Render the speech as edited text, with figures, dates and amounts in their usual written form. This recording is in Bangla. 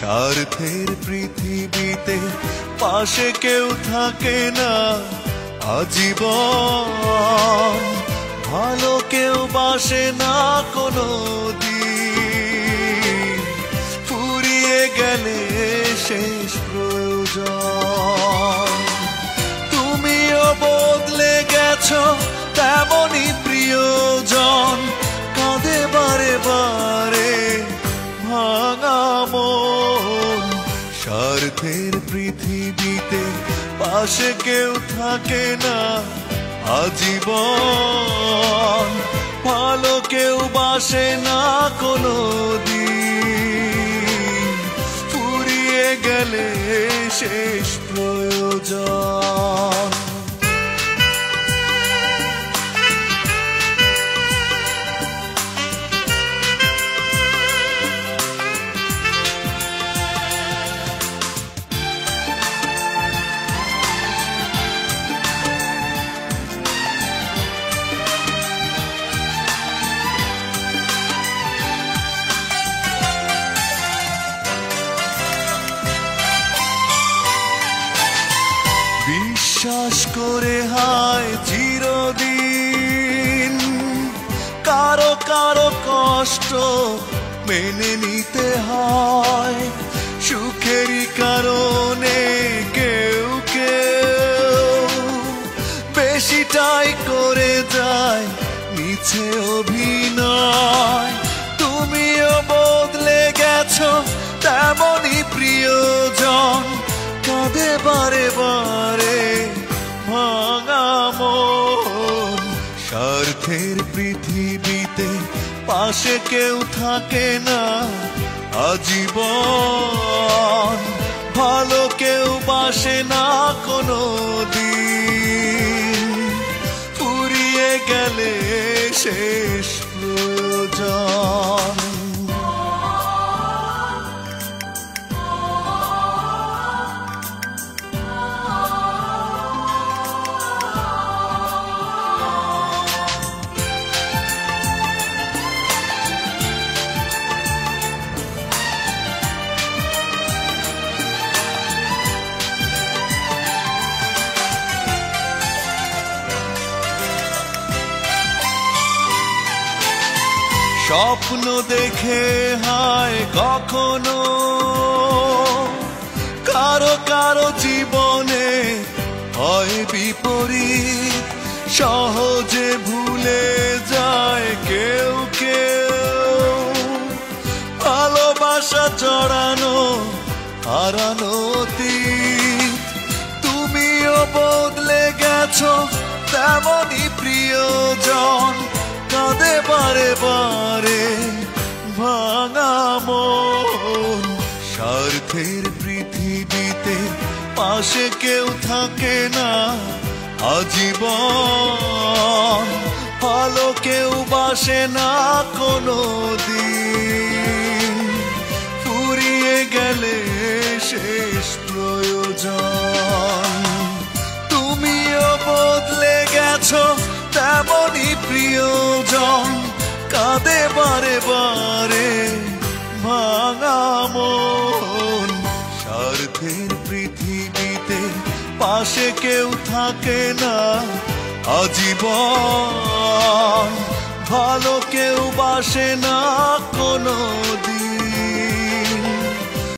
স্বার্থের পৃথিবীতে পাশে কেউ থাকে না আজীবন, ভালো কেউ বাসে না কোনো দিন, ফুরিয়ে গেলে শেষ প্রয়োজন। তুমিও বদলে গেছো তেমনই প্রিয়জন, কাঁদে বারে বারে ভাঙা মন। স্বার্থের পৃথিবীতে পাশে কেউ থাকে না আজীবন, ভালো কেউ বাসে না কোনো দিন, ফুরিয়ে গেলে শেষ প্রয়োজন। বিশ্বাস করে হায় চিরদিন, কারো কারো কষ্ট মেনে নিতে হয়, সুখেরই কারণে কেউ কেউ বেশিটাই করে যায় মিছে অভিনয়। তুমিও বদলে গেছো তেমনই প্রিয়জন, কাঁদে বারে বারে ভাঙা মন। স্বার্থের পৃথিবীতে পাশে কেউ থাকে না আজীবন, ভালো কেউ বাসে না কোনো দিন, ফুরিয়ে গেলে শেষ প্রয়োজন। স্বপ্ন দেখে হায় কখনো কারো কারো জীবনে হয় বিপরীত, সহজে ভুলে যায় কেউ কেউ, ভালোবাসা জড়ানো হারানো অতীত। তুমিও বদলে গেছো তেমনই প্রিয়জন, কাঁদে বারে বারে ভাঙা মন। স্বার্থের পৃথিবীতে পাশে কেউ থাকে না আজীবন, ভালো কেউ বাসে না কোনো দিন, ফুরিয়ে গেলে শেষ প্রয়োজন। তুমিও বদলে গেছো তেমনই প্রিয়জন, কাঁদে বারে বারে ভাঙা মন। স্বার্থের পৃথিবীতে পাশে কেউ থাকে না আজীবন, ভালো কেউ বাসে না কোনো